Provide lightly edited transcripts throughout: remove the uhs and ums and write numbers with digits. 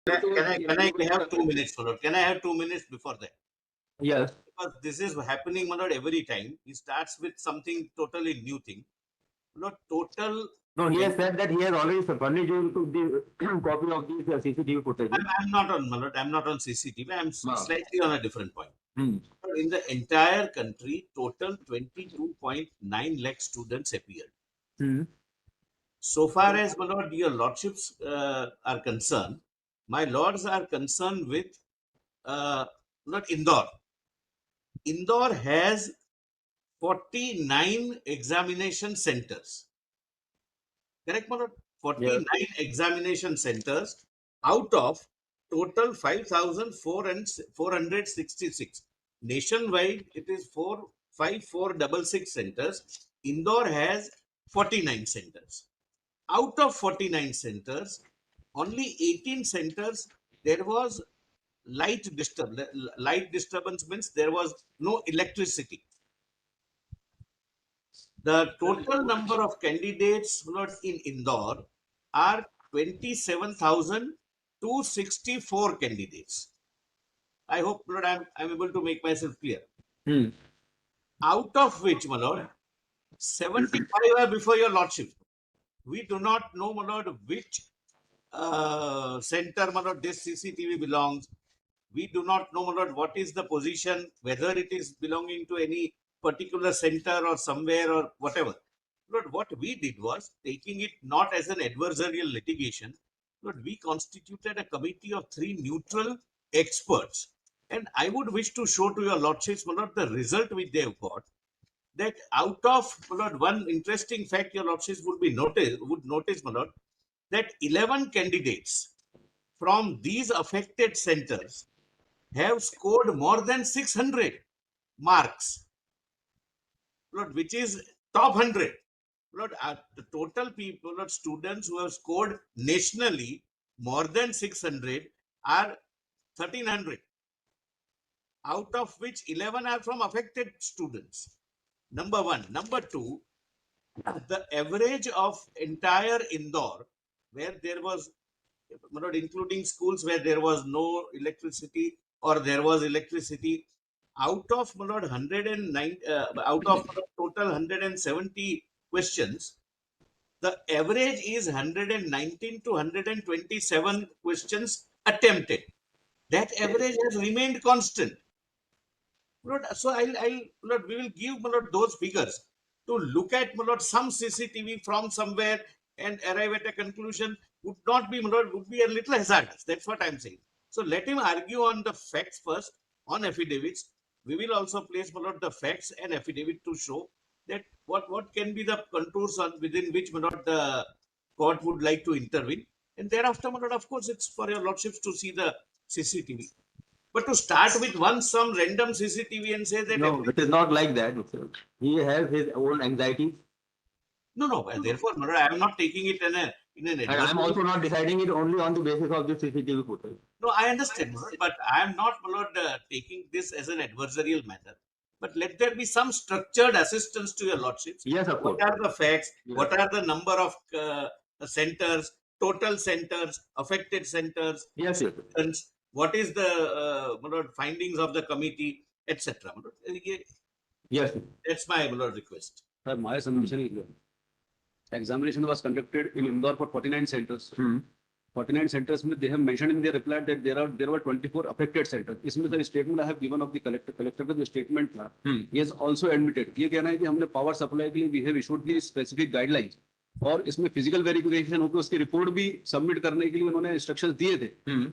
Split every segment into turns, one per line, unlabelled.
Can I have 2 minutes, Manoj? Can I have 2 minutes before that?
Yes.
Because this is happening, Manoj, every time. He starts with something totally new thing. Not total.
No, he has said that he has already furnished you to the copy of these CCTV footage.
I'm not on Manoj. I'm not on CCTV. I'm
No.
slightly on a different point.
Hmm.
In the entire country, total 22.9 lakh students appeared.
Hmm.
So far as my lord, your lordships are concerned, my lords are concerned with not Indore. Indore has 49 examination centers. Correct, my lord? 49 examination centers out of total 5,466. Nationwide, it is 45466 centers. Indore has 49 centers. Out of 49 centers, only 18 centers there was light disturbance means there was no electricity. The total number of candidates in Indore are 27,264 candidates. I hope Lord, I'm able to make myself clear.
Hmm.
Out of which, my lord, 75 are before your lordship. We do not know, my lord, which center, my lord, this CCTV belongs. We do not know, my lord, what is the position, whether it is belonging to any particular center or somewhere or whatever. Lord, what we did was taking it not as an adversarial litigation. Lord, we constituted a committee of 3 neutral experts. And I would wish to show to your lordships, my lord, the result which they have got. That out of, my lord, one interesting fact your lordships would notice, my lord, that 11 candidates from these affected centers have scored more than 600 marks, Lord, which is top 100. Lord, the total people, Lord, students who have scored nationally more than 600 are 1,300, out of which 11 are from affected students. Number one. Number two, the average of entire Indore, where there was, not including schools where there was no electricity or there was electricity, out of 109, out of total 170 questions, the average is 119 to 127 questions attempted. That average has remained constant. So we will give those figures to look at some CCTV from somewhere and arrive at a conclusion would not be would be a little hazardous. That's what I'm saying. So let him argue on the facts first, on affidavits. We will also place the facts and affidavit to show that what can be the contours within which the court would like to intervene. And thereafter, of course, it's for your lordships to see the CCTV. But to start with some random CCTV and say that
No, it is not like that. He has his own anxieties.
no. Therefore, I am not taking it in an
And I'm also not deciding it only on the basis of the CCTV footage.
No, I understand, but I am not taking this as an adversarial matter. But let there be some structured assistance to your lordships.
Yes, of course.
What are the facts?
Yes.
What are the number of centers, total centers, affected centers?
Yes, yes.
What is the findings of the committee, etc.
Yes.
That's my request.
Sir, my submission is here. Examination was conducted in Indore for 49 centers. 49 centers, they have mentioned in their reply that there were 24 affected centers. इसमें the statement I have given of the collector का जो statement था, he has also admitted. ये कहना है कि हमने power supply के लिए we have issued the specific guidelines. और इसमें फिजिकल वेरिफिकेशन होकर उसकी रिपोर्ट भी सबमिट करने के लिए उन्होंने इंस्ट्रक्शंस दिए थे.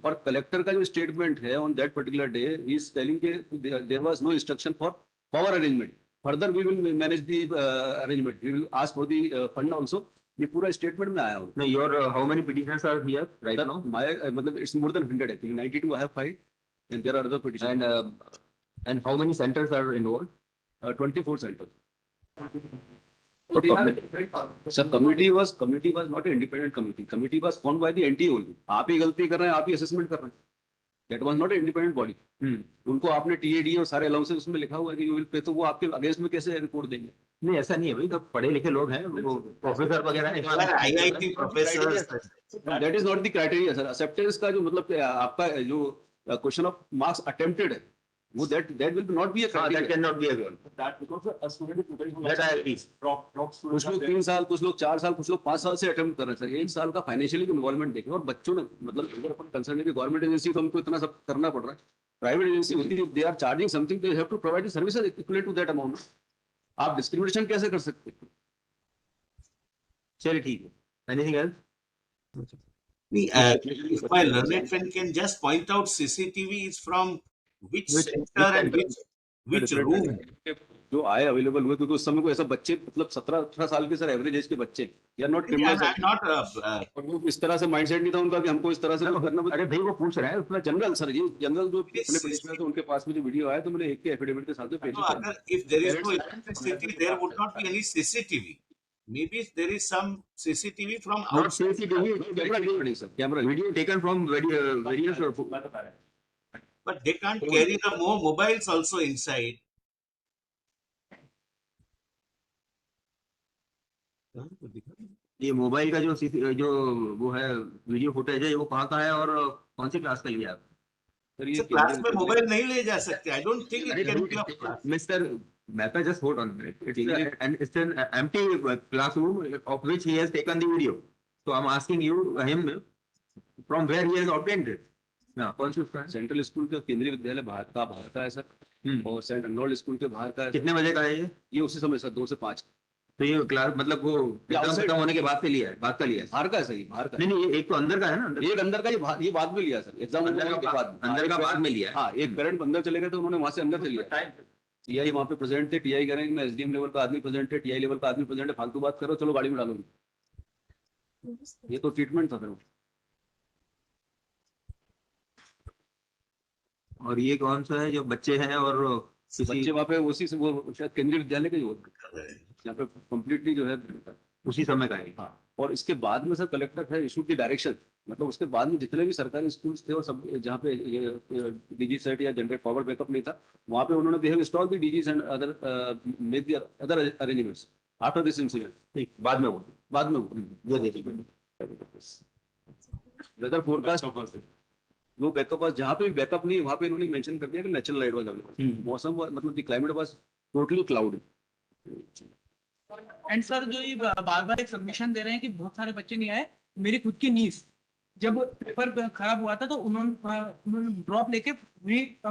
और कलेक्टर का जो स्टेटमेंट है on that particular day he is telling के there was no instruction for power arrangement. Further we will manage the arrangement. We will ask for the fund also. ये पूरा स्टेटमेंट में आया हो.
No, your how many petitions are here right now?
My मतलब it's more than 100. I think 92 I have filed, and there are other petitions.
And how many centers are involved?
24 centers. Sir, committee was not an independent committee. Committee was formed by the NTA only. आप ही गलती कर रहे हैं, आप ही assessment कर रहे हैं. That was not an independent body. उनको आपने TAD और सारे allowances उसमें लिखा हुआ है कि you will pay, तो वो आपके against में कैसे report देंगे?
नहीं ऐसा नहीं है भाई, तो पढ़े लिखे लोग हैं, वो प्रोफेसर वगैरह हैं।
There are IIT professors.
That is not the criteria, sir. Acceptance का जो मतलब आपका जो क्वेश्चन ऑफ मार्क्स अटेम्प्टेड है, वो that will not be a
हाँ, that
criteria.
cannot be a goal.
That because a student is very
That I agree.
drop
कुछ लोग 3 साल, कुछ लोग 4 साल, कुछ लोग 5 साल से अटेम्प्ट कर रहे हैं सर। 1 साल का फाइनेंशियली इन्वॉल्वमेंट देखें, और बच्चों ने मतलब अगर अपन कंसर्न है कि गवर्नमेंट एजेंसी तो हमको इतना सब करना पड़ रहा है, प्राइवेट एजेंसी होती है, they are charging something, they have to provide services equivalent to that amount. आप डिस्क्रिमिनेशन कैसे कर सकते हैं?
चलिए ठीक है। Anything else?
If my learned friend can just point out CCTV is from which center and which room.
जो आए अवेलेबल हुए, क्योंकि उस समय को ऐसा बच्चे मतलब 17-18 साल के सर एवरेज एज के बच्चे यार not
Yeah,
criminal,
I'm not.
और वो इस तरह से माइंडसेट नहीं था उनका कि हमको इस तरह से करना।
अरे भाई वो पूछ रहा है उसमें
जनरल सर, ये जनरल जो
Yes,
अपने पिटिशनर थे उनके पास में जो वीडियो आया, तो मैंने एक के एफिडेविट के साथ में पेश
No,
किया।
if there is no electricity, there would not be any CCTV. Maybe there is some CCTV from
not
outside.
CCTV,
नहीं sir, camera
video taken from various
But they can't carry the more mobiles also inside.
ये mobile का जो वो है video footage है, वो कहाँ का है और कौन सी क्लास का लिया आप?
सर ये
So class में मोबाइल नहीं ले जा सकते. I don't think it can be a class.
Mr. Mehta, just hold on a minute. It's an empty classroom of which he has taken the video. So I'm asking him from where he has obtained it. हाँ, कौन सी उसका है?
Central school का केंद्रीय विद्यालय बाहर का है सर, और सेंट अर्नोल्ड स्कूल के बाहर का है।
कितने बजे का है ये?
ये उसी समय सर 2 से 5।
तो ये क्लास मतलब वो एग्जाम खत्म होने के बाद से लिया है, बाद का लिया है?
बाहर का है सर, ये बाहर का है।
नहीं, ये एक तो अंदर का है ना,
एक अंदर का, ये बाद में लिया सर, एग्जाम
अंदर का बाद में लिया है।
हाँ, एक पेरेंट अंदर चले गए तो उन्होंने वहां से अंदर से लिया। टीआई वहां पे प्रेजेंट थे, टीआई कह रहे हैं मैं एसडीएम लेवल का आदमी प्रेजेंट है, टीआई लेवल का आदमी प्रेजेंट है, फालतू बात करो, चलो गाड़ी में डालो। ये तो ट्रीटमेंट था सर।
और ये कौन सा है जो बच्चे हैं और
बच्चे वहाँ पे उसी से, वो शायद केंद्रीय विद्यालय का ही होता है, यहाँ पे कम्प्लीटली जो है
उसी समय का है?
हाँ। और इसके बाद में सर कलेक्टर है इशू की डायरेक्शन, मतलब उसके बाद में जितने भी सरकारी स्कूल थे और सब जहाँ पे डीजी सेट या जनरेट पावर बैकअप नहीं था, वहाँ पे उन्होंने they have installed the disease and other arrangements after this incident.
ठीक, बाद में
वो देखिए वेदर फोरकास्ट, वो बैकअप जहाँ पे भी बैकअप नहीं है वहाँ पे इन्होंने मेंशन कर दिया कि नेचुरल लाइट वाज अवेलेबल, मौसम मतलब the climate was totally cloudy.
And sir जो ये बार बार एक सबमिशन दे रहे हैं कि बहुत सारे बच्चे नहीं आए, मेरी खुद की नीस जब पेपर खराब हुआ था तो उन्होंने ड्रॉप लेके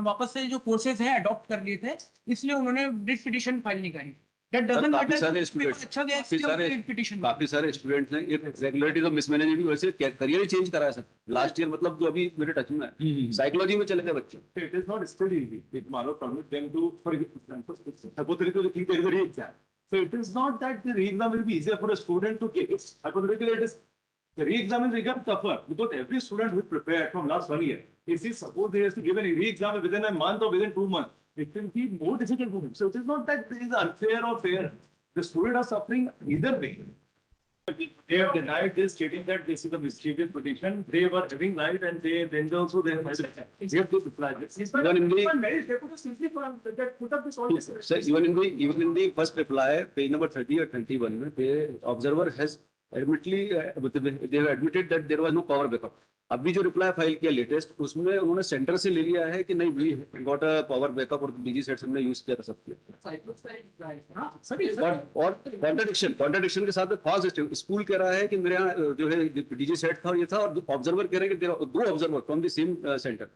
वापस से जो कोर्सेज है अडॉप्ट कर लिए थे, इसलिए उन्होंने रिट पिटीशन फाइल नहीं करी। That doesn't
काफी
matter,
सारे
पेपर
स्टूडेंट्स,
अच्छा गया,
काफी
still
सारे
रिट पिटीशन।
काफी सारे स्टूडेंट्स ने एक रेगुलरिटीज ऑफ मिसमैनेजमेंट की वजह से करियर चेंज करा है सर। लास्ट ईयर मतलब जो अभी मेरे टच में है, साइकोलॉजी में चले गए बच्चे।
It is not still easy. It Mano permit them to, for example, hypothetically think there is a re-exam. So it is not that the re-exam will be easier for a student to take. It's hypothetically it is, the re-exam will become tougher because every student who prepared from last 1 year, if he suppose he has to give a re-exam within a month or within 2 months, it will be more difficult for him. So it is not that it is unfair or fair. The students are suffering either way. They have denied this, stating that this is a mischievous petition. They were having right, and then also they have to reply this.
Even in the sir, even in the first reply, page number 30 or 31, the observer has they have admitted that there was no power backup. अभी जो reply file किया latest, उसमें उन्होंने centre से ले लिया है कि नहीं we got a power backup और डीजी सेट्स हमने यूज किया था सबके। और कॉन्ट्रडिक्शन के साथ में फॉल्स स्कूल कह रहा है कि मेरे यहाँ जो है डीजी सेट था ये था, और ऑब्जर्वर कह रहे हैं कि 2 observer from the same centre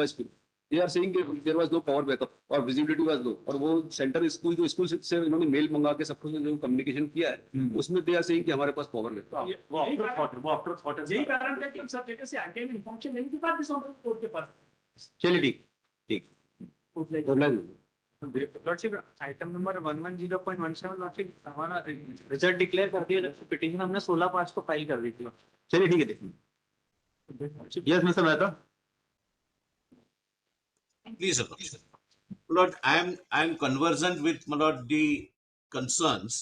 school they are saying कि there was no power backup और विजिबिलिटी वाज लो। और वो सेंटर स्कूल जो स्कूल से इन्होंने मेल मंगा के सबको जो कम्युनिकेशन किया है उसमें दे आर सेइंग कि हमारे पास पावर बैकअप।
यही कारण है कि सब जगह से आगे में इन्फॉर्मेशन लेने के बाद भी कोर्ट के पास।
चलिए ठीक।
लॉर्डशिप आइटम नंबर 110.17 लॉर्डशिप हमारा रिजल्ट डिक्लेयर कर दिया, पिटीशन हमने 16/5 को फाइल कर दी थी।
चलिए ठीक है, देखिए। Yes mister Mehta.
Please, Lord, I am conversant with Lord the concerns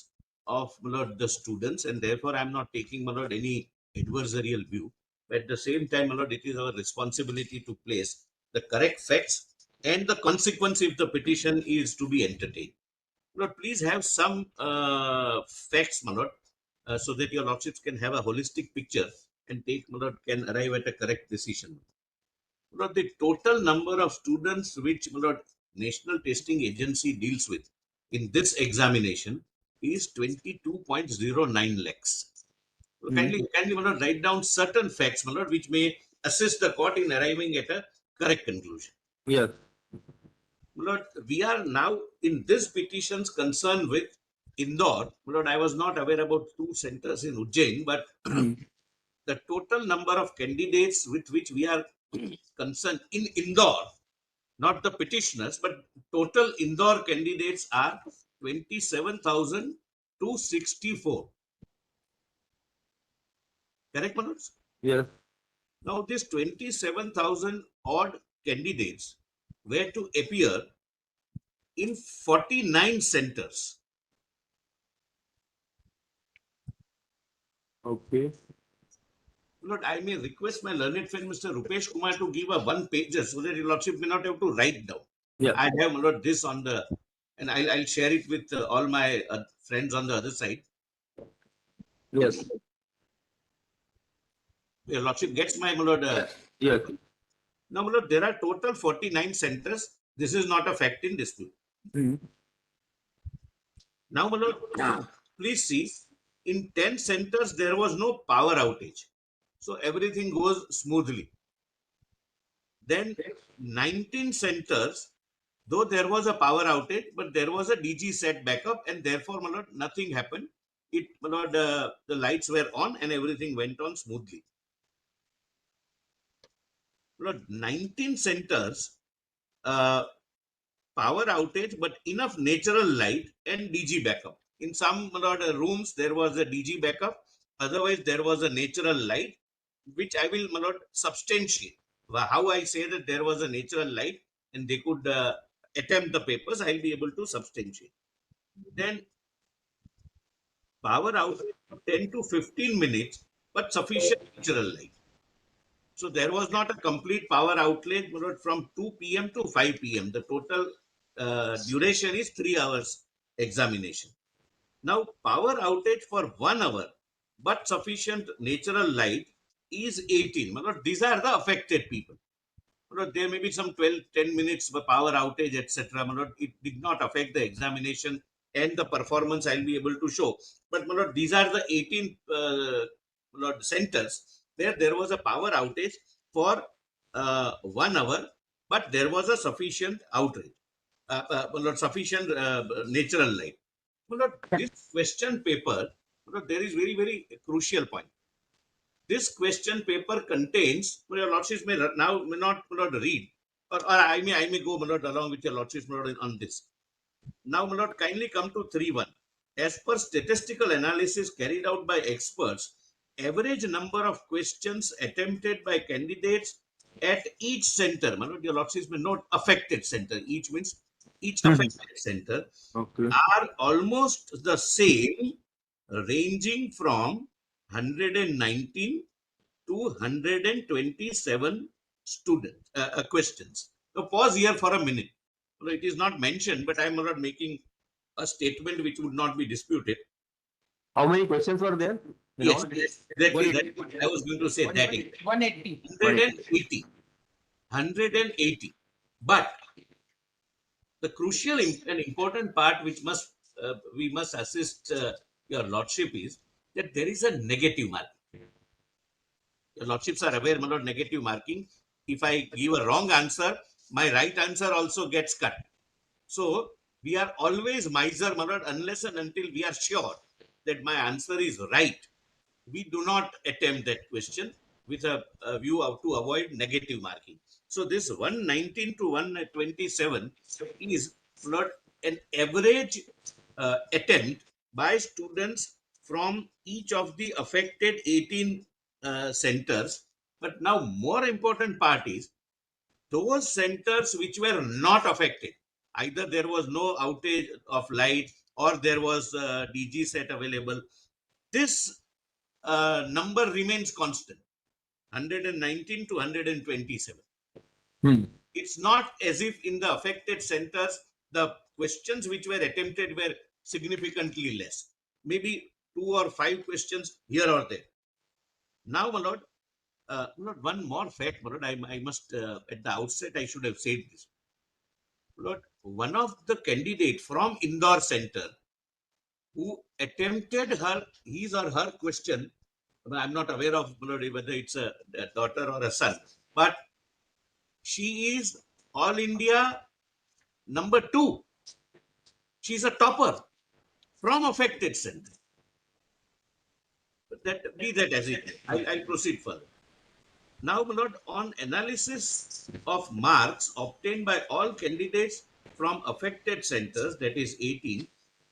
of Lord the students, and therefore I am not taking Lord any adversarial view. But at the same time, Lord, it is our responsibility to place the correct facts and the consequence if the petition is to be entertained. Lord, please have some facts, my lord, so that your lordships can have a holistic picture and take, my lord, can arrive at a correct decision. My lord, the total number of students which, my lord, National Testing Agency deals with in this examination is 22.09 lakhs. So kindly, my lord, write down certain facts, my lord, which may assist the court in arriving at a correct conclusion.
Yes.
Lord, we are now in this petitions concerned with Indore. Lord, I was not aware about two centers in Ujjain, but the total number of candidates with which we are concerned in Indore, not the petitioners, but total Indore candidates are 27,264. Correct, Manoj?
Yes.
Now, this 27,000 odd candidates were to appear in 49 centers.
Okay.
Lord, I may request my learned friend Mr. Rupesh Kumar to give a one pager so that your lordship may not have to write down.
Yeah.
I have, my lord, this on the, and I'll share it with all my friends on the other side.
Yes.
Your lordship gets my lord.
Yes.
Now, my lord, there are total 49 centers. This is not a fact in dispute. Now, my lord, please see, in 10 centers, there was no power outage. So everything goes smoothly. Then 19 centers, though there was a power outage, but there was a DG set backup, and therefore, my lord, nothing happened. It, my lord, the lights were on and everything went on smoothly. My lord, 19 centers, power outage, but enough natural light and DG backup. In some, my lord, rooms, there was a DG backup. Otherwise, there was a natural light, which I will, my lord, substantiate. How I say that there was a natural light and they could attempt the papers, I'll be able to substantiate. Then power out 10 to 15 minutes, but sufficient natural light. So there was not a complete power outage from 2 p.m. to 5 p.m. The total duration is 3 hours examination. Now power outage for 1 hour, but sufficient natural light is 18. These are the affected people. There may be some 12, 10 minutes power outage, etc. It did not affect the examination and the performance I'll be able to show. But these are the 18 centers where there was a power outage for 1 hour, but there was a sufficient outrage, sufficient natural light. This question paper, there is very, very crucial point. This question paper contains, your lordships may now may not read, or I may go along with your lordships on this. Now, my lord, kindly come to 3.1. As per statistical analysis carried out by experts, average number of questions attempted by candidates at each center, my lord, your lordships may note affected center. Each means each affected center are almost the same, ranging from 119 to 127 questions. So pause here for a minute. Well, it is not mentioned, but I am not making a statement which would not be disputed.
How many questions were there?
Yes, exactly. I was going to say that.
180.
180. 180. But the crucial and important part which we must assist your lordship is that there is a negative marking. Your lordships are aware, my lord, negative marking. If I give a wrong answer, my right answer also gets cut. So we are always miser, my lord, unless and until we are sure that my answer is right. We do not attempt that question with a view of to avoid negative marking. So this 119 to 127 is not an average attempt by students from each of the affected 18 centers. But now more important part is those centers which were not affected. Either there was no outage of light or there was DG set available. This number remains constant, 119 to 127. It's not as if in the affected centers, the questions which were attempted were significantly less. Maybe 2 or 5 questions here or there. Now, my lord, one more fact, my lord, I must, at the outset, I should have said this. My lord, one of the candidate from Indore Center who attempted his or her question, I'm not aware of, my lord, whether it's a daughter or a son, but she is All India number 2. She's a topper from affected center. But that be that as it may. I'll proceed further. Now, my lord, on analysis of marks obtained by all candidates from affected centers, that is 18,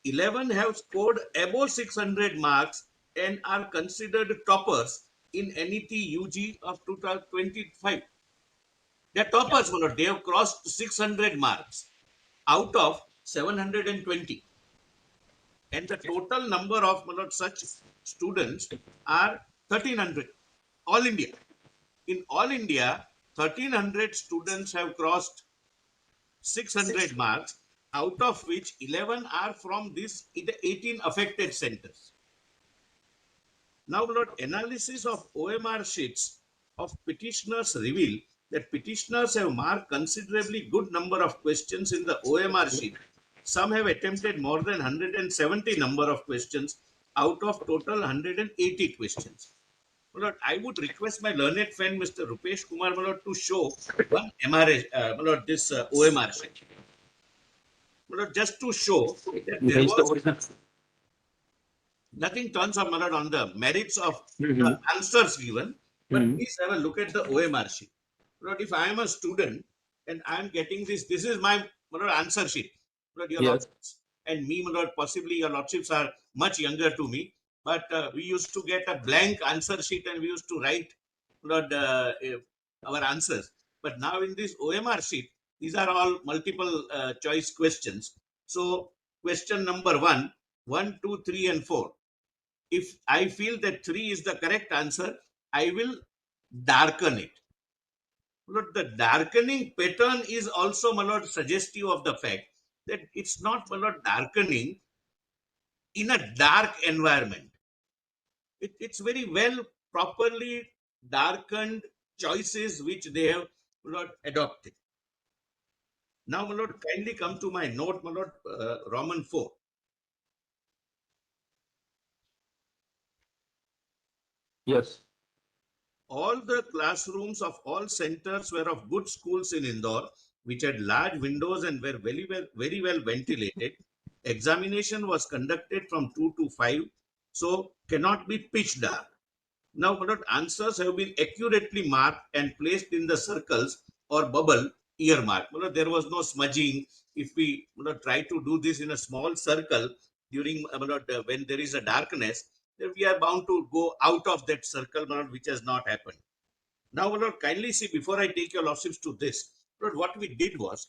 11 have scored above 600 marks and are considered toppers in NET UG of 2025. They're toppers, my lord. They have crossed 600 marks out of 720. And the total number of, my lord, such students are 1300. All India. In all India, 1300 students have crossed 600 marks, out of which 11 are from these 18 affected centers. Now, Lord, analysis of OMR sheets of petitioners reveal that petitioners have marked considerably good number of questions in the OMR sheet. Some have attempted more than 170 number of questions out of total 180 questions. My lord, I would request my learned friend, Mr. Rupesh Kumar, my lord, to show one MRA, my lord, this OMR sheet. My lord, just to show that there was nothing turns up, my lord, on the merits of the answers given, but please have a look at the OMR sheet. My lord, if I am a student and I am getting this is my lord, answer sheet. My lord, your lordships and me, my lord, possibly your lordships are much younger to me, but we used to get a blank answer sheet and we used to write, my lord, our answers. But now in this OMR sheet, these are all multiple choice questions. So question number 1, 1, 2, 3, and 4. If I feel that 3 is the correct answer, I will darken it. Lord, the darkening pattern is also, my lord, suggestive of the fact that it's not, my lord, darkening in a dark environment. It's very well properly darkened choices which they have, my lord, adopted. Now, my lord, kindly come to my note, my lord, Roman 4.
Yes.
All the classrooms of all centers were of good schools in Indore, which had large windows and were very well ventilated. Examination was conducted from 2 to 5, so cannot be pitch dark. Now, my lord, answers have been accurately marked and placed in the circles or bubble earmark. My lord, there was no smudging. If we, my lord, try to do this in a small circle during, my lord, when there is a darkness, then we are bound to go out of that circle, my lord, which has not happened. Now, my lord, kindly see, before I take your lordships to this, Lord, what we did was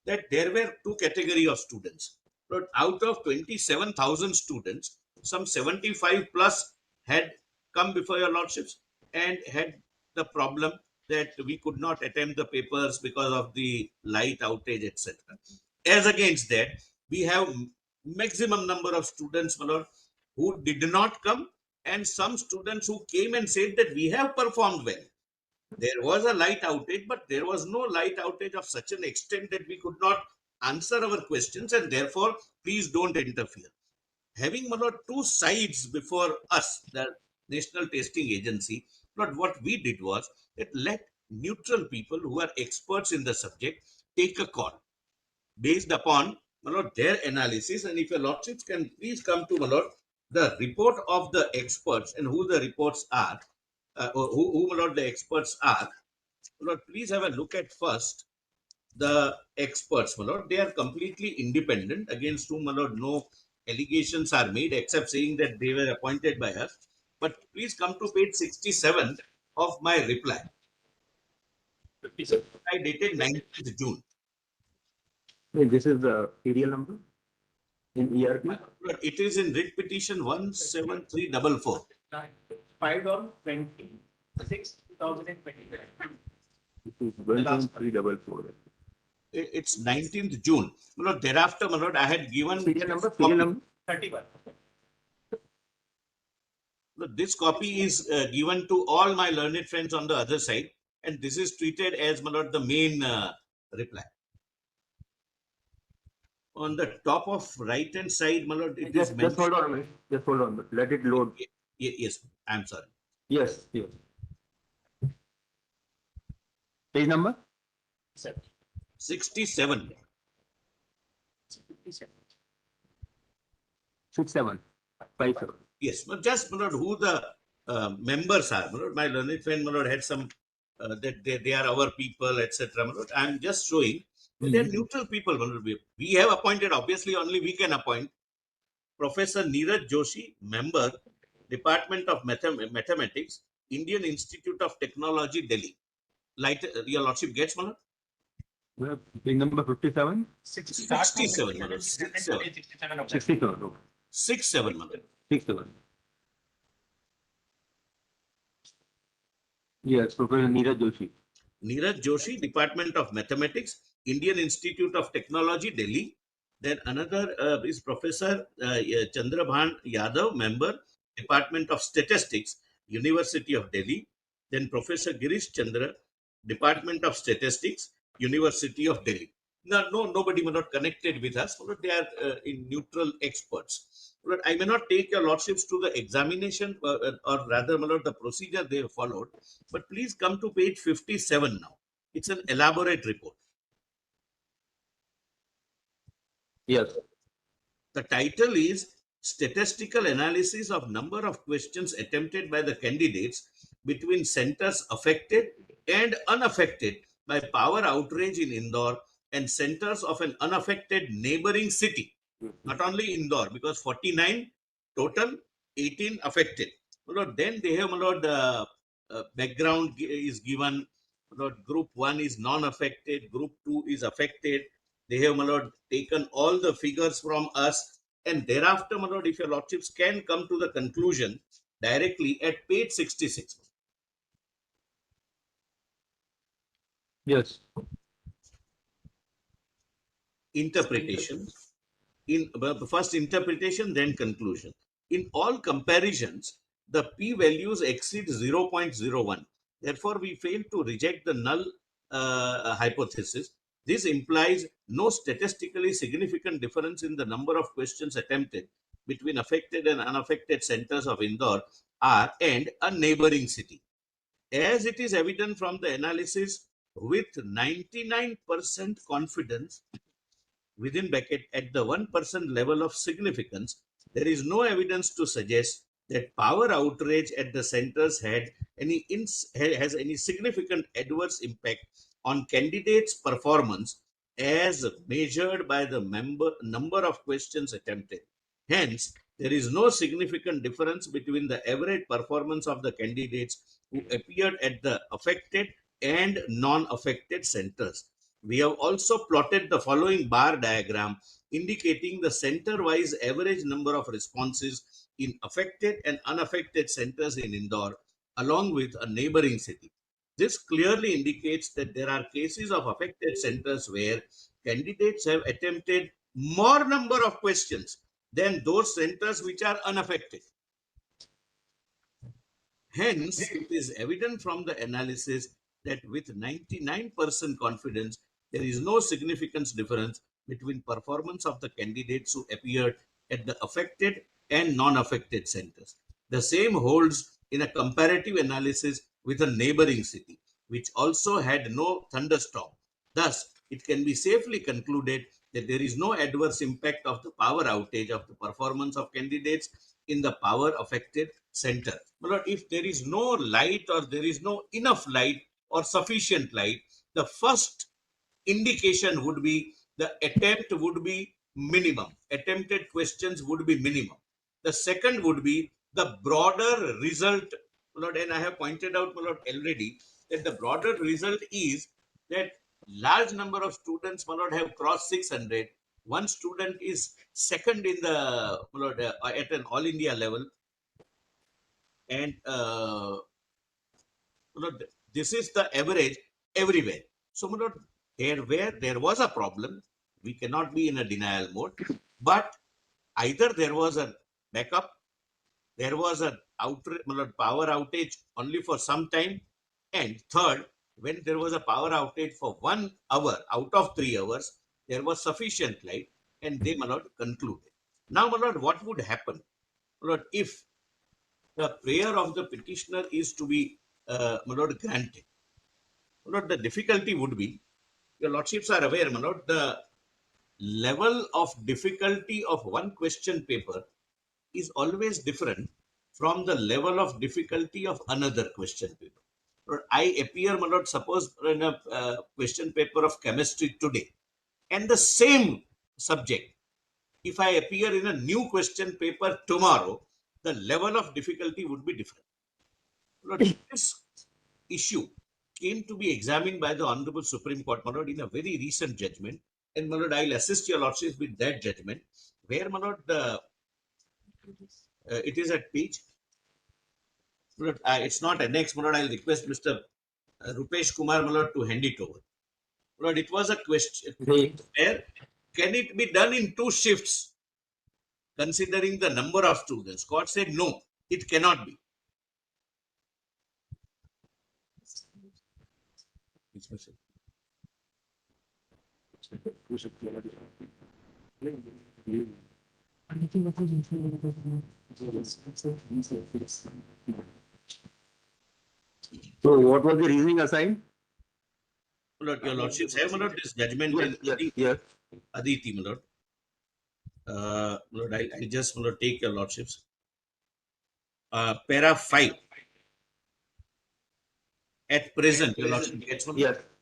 that there were 2 categories of students. Lord, out of 27,000 students, some 75 plus had come before your lordships and had the problem that we could not attempt the papers because of the light outage, etc. As against that, we have maximum number of students, my lord, who did not come, and some students who came and said that we have performed well. There was a light outage, but there was no light outage of such an extent that we could not answer our questions, and therefore, please don't interfere. Having, my lord, 2 sides before us, the National Testing Agency, Lord, what we did was that let neutral people who are experts in the subject take a call based upon, my lord, their analysis. And if your lordships can please come to, my lord, the report of the experts and who the reports are, or who, my lord, the experts are. My lord, please have a look at first the experts, my lord. They are completely independent, against whom, my lord, no allegations are made except saying that they were appointed by us. But please come to page 67 of my reply. I dated 19th June.
This is the serial number in ERP.
Lord, it is in writ petition 17344.
5/20/6/2020.
This is 17344.
It's 19th June. My lord, thereafter, my lord, I had given
Serial number,
copy.
serial number.
31.
This copy is given to all my learned friends on the other side, and this is treated as, my lord, the main reply. On the top of right hand side, my lord, it is
Just hold on a minute. Just hold on a minute. Let it load.
Yes, I'm sorry.
Yes, yes. Page number?
67.
67. 57.
Yes, but just, my lord, who the members are. My lord, my learned friend, my lord, had some that they are our people, etc. My lord, I'm just showing that they are neutral people. My lord. We have appointed, obviously, only we can appoint Professor Neeraj Joshi, member, Department of Mathematics, Indian Institute of Technology, Delhi. Your lordship gets, my lord?
Page number 57?
67, my lord. 67.
67. Okay.
67, my lord.
67. Yes, Professor Neeraj Joshi.
Neeraj Joshi, Department of Mathematics, Indian Institute of Technology, Delhi. Then another is Professor Chandrabhan Yadav, member, Department of Statistics, University of Delhi. Then Professor Girish Chandra, Department of Statistics, University of Delhi. Nobody may not connected with us, but they are in neutral experts. But I may not take your lordships to the examination, or rather, my lord, the procedure they have followed. But please come to page 57 now. It's an elaborate report.
Yes.
The title is Statistical Analysis of Number of Questions Attempted by the Candidates between Centers Affected and Unaffected by Power Outrage in Indore and Centers of an Unaffected Neighboring City. Not only Indore, because 49 total, 18 affected. My lord, then they have, my lord, background is given. My lord, group 1 is non-affected, group 2 is affected. They have, my lord, taken all the figures from us, and thereafter, my lord, if your lordships can come to the conclusion directly at page 66.
Yes.
Interpretation. In first interpretation, then conclusion. In all comparisons, the p-values exceed 0.01. Therefore, we fail to reject the null hypothesis. This implies no statistically significant difference in the number of questions attempted between affected and unaffected centers of Indore R and a neighboring city. As it is evident from the analysis, with 99% confidence, within bracket, at the 1% level of significance, there is no evidence to suggest that power outrage at the centers has any significant adverse impact on candidates' performance as measured by the number of questions attempted. Hence, there is no significant difference between the average performance of the candidates who appeared at the affected and non-affected centers. We have also plotted the following bar diagram indicating the center-wise average number of responses in affected and unaffected centers in Indore, along with a neighboring city. This clearly indicates that there are cases of affected centers where candidates have attempted more number of questions than those centers which are unaffected. Hence, it is evident from the analysis that with 99% confidence, there is no significant difference between performance of the candidates who appeared at the affected and non-affected centers. The same holds in a comparative analysis with a neighboring city, which also had no thunderstorm. Thus, it can be safely concluded that there is no adverse impact of the power outage of the performance of candidates in the power affected center. But if there is no light or there is no enough light or sufficient light, the first indication would be the attempt would be minimum. Attempted questions would be minimum. The second would be the broader result. And I have pointed out already that the broader result is that large number of students have crossed 600. One student is second in the at an all India level, and this is the average everywhere. So there was a problem, we cannot be in a denial mode, but either there was a backup, there was a power outage only for some time, and third, when there was a power outage for 1 hour out of 3 hours, there was sufficient light, and they concluded. Now, what would happen if the prayer of the petitioner is to be granted? The difficulty would be, your lordships are aware, the level of difficulty of one question paper is always different from the level of difficulty of another question paper. I appear, suppose in a question paper of chemistry today, and the same subject, if I appear in a new question paper tomorrow, the level of difficulty would be different. This issue came to be examined by the Honorable Supreme Court, in a very recent judgment, and I'll assist your lordships with that judgment, where it is at page. It's not annexed, I'll request Mr. Rupesh Kumar to hand it over. It was a question where can it be done in 2 shifts, considering the number of students? Court said no, it cannot be.
So what was the reasoning assigned?
Your lordships have this judgment in
Yes.
Aditi, I just take your lordships. Para 5. At present, your lordship gets one.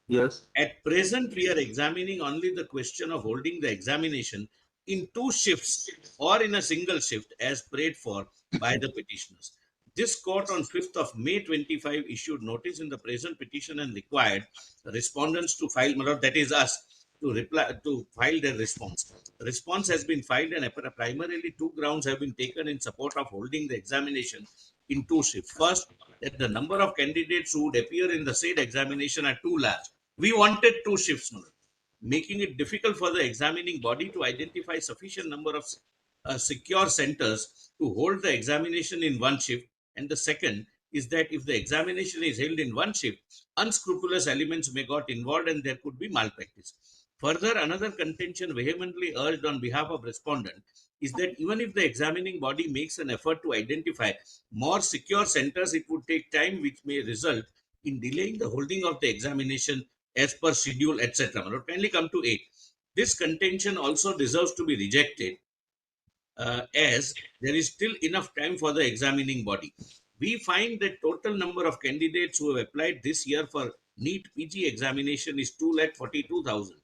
Yes.
At present, we are examining only the question of holding the examination in 2 shifts or in a single shift as prayed for by the petitioners. This court on 5th of May 25 issued notice in the present petition and required respondents to file, that is us, to file their response. The response has been filed, and primarily 2 grounds have been taken in support of holding the examination in 2 shifts. First, that the number of candidates who would appear in the said examination are too large. We wanted 2 shifts, making it difficult for the examining body to identify sufficient number of secure centers to hold the examination in 1 shift. And the second is that if the examination is held in 1 shift, unscrupulous elements may got involved and there could be malpractice. Further, another contention vehemently urged on behalf of respondent is that even if the examining body makes an effort to identify more secure centers, it would take time, which may result in delaying the holding of the examination as per schedule, etc. Kindly come to 8. This contention also deserves to be rejected, as there is still enough time for the examining body. We find that total number of candidates who have applied this year for NEET PG examination is 242,000.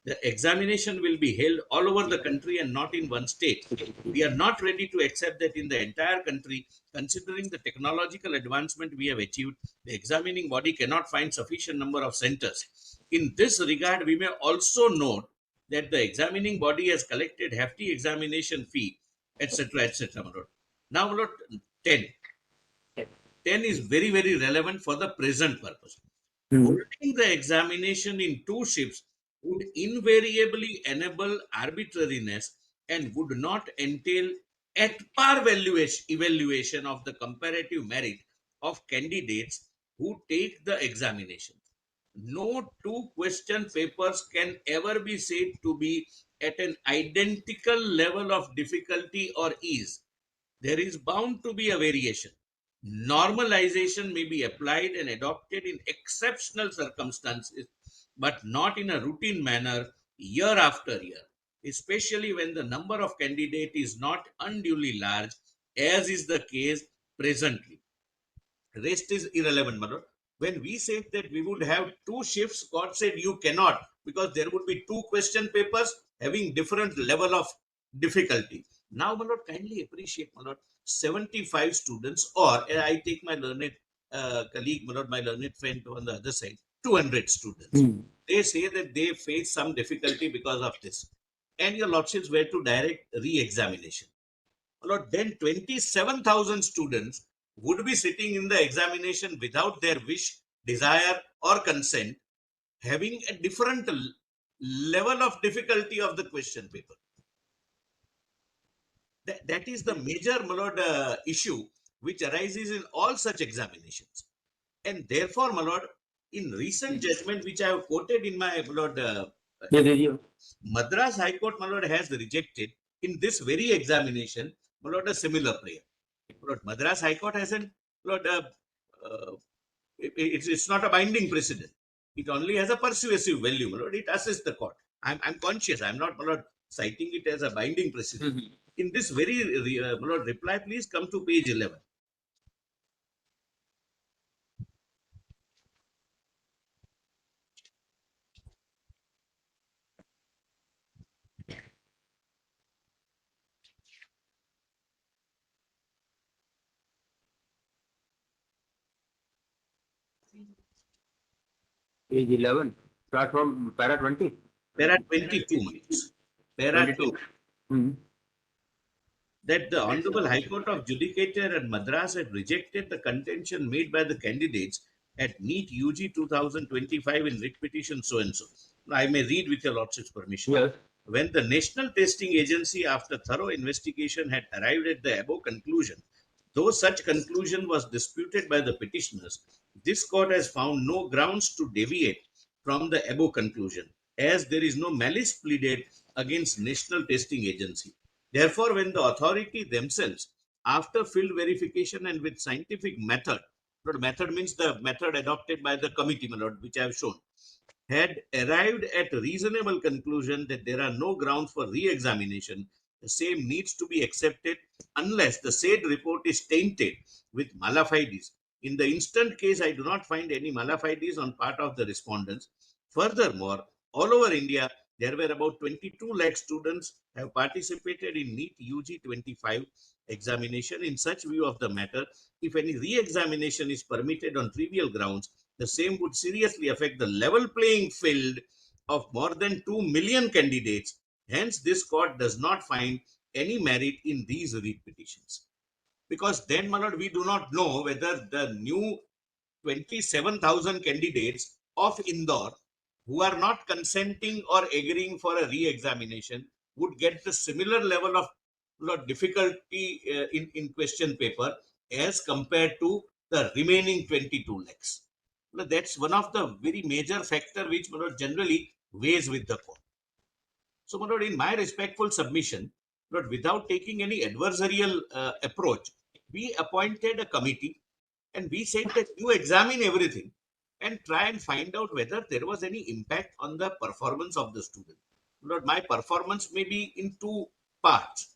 The examination will be held all over the country and not in one state. We are not ready to accept that in the entire country, considering the technological advancement we have achieved, the examining body cannot find sufficient number of centers. In this regard, we may also note that the examining body has collected hefty examination fee, etc., etc. Now, 10. 10 is very, very relevant for the present purpose. Holding the examination in 2 shifts would invariably enable arbitrariness and would not entail at par evaluation of the comparative merit of candidates who take the examination. No 2 question papers can ever be said to be at an identical level of difficulty or ease. There is bound to be a variation. Normalization may be applied and adopted in exceptional circumstances, but not in a routine manner year after year, especially when the number of candidates is not unduly large, as is the case presently. Rest is irrelevant, Manoj. When we said that we would have 2 shifts, God said you cannot, because there would be 2 question papers having different level of difficulty. Now, Manoj, kindly appreciate, Manoj, 75 students, or I take my learned colleague, Manoj, my learned friend on the other side, 200 students. They say that they face some difficulty because of this. And your lordships were to direct re-examination. Then 27,000 students would be sitting in the examination without their wish, desire, or consent. having a different level of difficulty of the question paper. That is the major, my lord, issue which arises in all such examinations. And therefore, my lord, in recent judgment which I have quoted in my, my lord, Madras High Court, my lord, has rejected in this very examination, my lord, a similar prayer. My lord, Madras High Court hasn't, my lord, it's not a binding precedent. It only has a persuasive value, my lord. It assists the court. I'm conscious. I'm not, my lord, citing it as a binding precedent. In this very, my lord, reply, please come to page 11.
Page 11. Start from para 20.
Para 22 minutes. Para
22.
2. That the Honorable High Court of Judicature at Madras had rejected the contention made by the candidates at NEET UG 2025 in writ petition so and so. Now, I may read with your Lordship's permission.
Yes.
When the National Testing Agency, after thorough investigation, had arrived at the above conclusion, though such conclusion was disputed by the petitioners, this court has found no grounds to deviate from the above conclusion, as there is no malice pleaded against National Testing Agency. Therefore, when the authority themselves, after field verification and with scientific method, method means the method adopted by the committee, my lord, which I have shown, had arrived at a reasonable conclusion that there are no grounds for re-examination, the same needs to be accepted unless the said report is tainted with malafides. In the instant case, I do not find any malafides on part of the respondents. Furthermore, all over India, there were about 22 lakh students have participated in NEET UG 25 examination. In such view of the matter, if any re-examination is permitted on trivial grounds, the same would seriously affect the level playing field of more than 2 million candidates. Hence, this court does not find any merit in these writ petitions. Because then, my lord, we do not know whether the new 27,000 candidates of Indore who are not consenting or agreeing for a re-examination would get the similar level of difficulty in question paper as compared to the remaining 22 lakhs. That's one of the very major factor which generally weighs with the court. So, in my respectful submission, without taking any adversarial approach, we appointed a committee and we said that you examine everything and try and find out whether there was any impact on the performance of the student. My performance may be in two parts.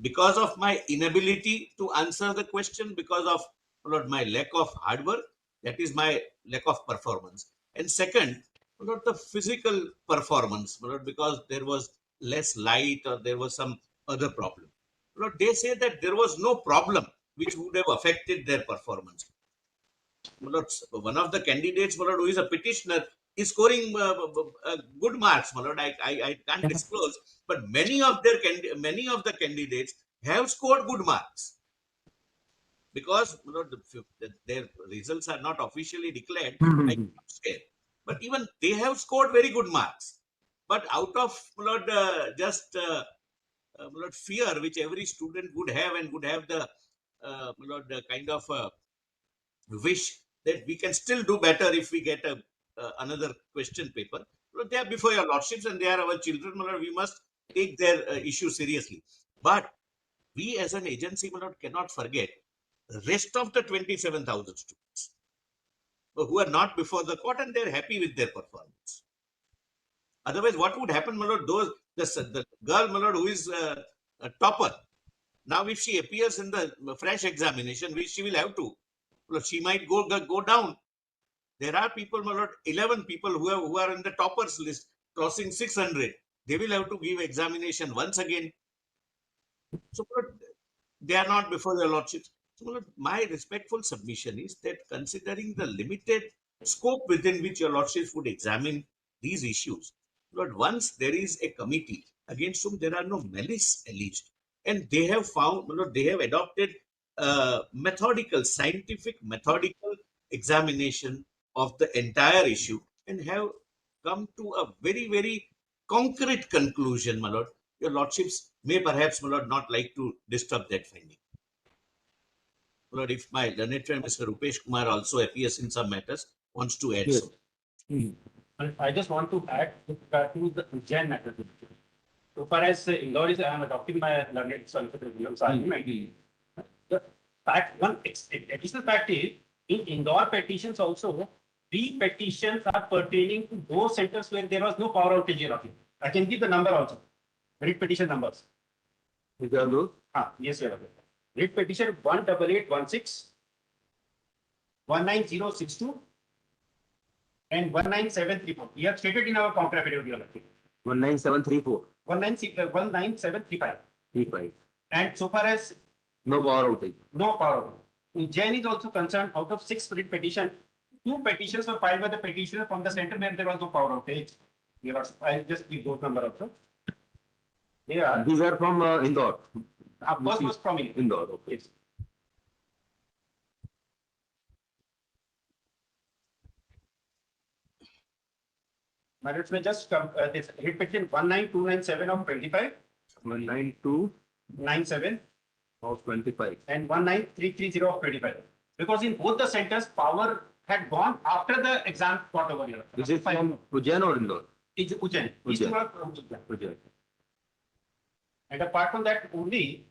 Because of my inability to answer the question, because of my lack of hard work, that is my lack of performance. And second, the physical performance, because there was less light or there was some other problem. They say that there was no problem which would have affected their performance. One of the candidates, who is a petitioner, is scoring good marks. I can't disclose, but many of the candidates have scored good marks because their results are not officially declared. I cannot say. But even they have scored very good marks. But out of just fear which every student would have and would have the kind of wish that we can still do better if we get another question paper. They are before your lordships and they are our children. We must take their issue seriously. But we as an agency cannot forget the rest of the 27,000 students who are not before the court and they are happy with their performance. Otherwise, what would happen, the girl, who is a topper, now if she appears in the fresh examination, which she will have to, she might go down. There are people, 11 people who are in the toppers list, crossing 600. They will have to give examination once again. So they are not before their lordships. So my respectful submission is that considering the limited scope within which your lordships would examine these issues, once there is a committee against whom there are no malice alleged, and they have found, they have adopted scientific methodical examination of the entire issue and have come to a very, very concrete conclusion, my lord. Your lordships may perhaps, my lord, not like to disturb that finding. My lord, if my learned friend Mr. Rupesh Kumar also appears in some matters, wants to add
Yes.
so.
And I just want to add to the Ujjain matter. So far as Indore is, I am adopting my learned solicitor William's argument. The fact, one additional fact is, in Indore petitions also, the petitions are pertaining to those centers where there was no power outage year. I can give the number also. Read petition numbers.
Is there those?
Yes, Your Honor. Read petition 18816, 19062, and 19734. We have stated in our counter affidavit, Your Honor.
19734.
19735.
35.
And so far as
No power outage.
no power outage. Jain is also concerned, out of 6 writ petition, 2 petitions were filed by the petitioner from the center where there was no power outage. I'll just give those number also. They are,
These are from Indore.
first was from Indore.
Indore. Okay.
Yes. But it's just this writ petition 19297 of 25,
192
97
of 25.
and 19330 of 25. Because in both the centers, power had gone after the exam got over here.
This is from Ujjain or Indore?
It's Ujjain. These two are from Ujjain.
Ujjain.
And apart from that, only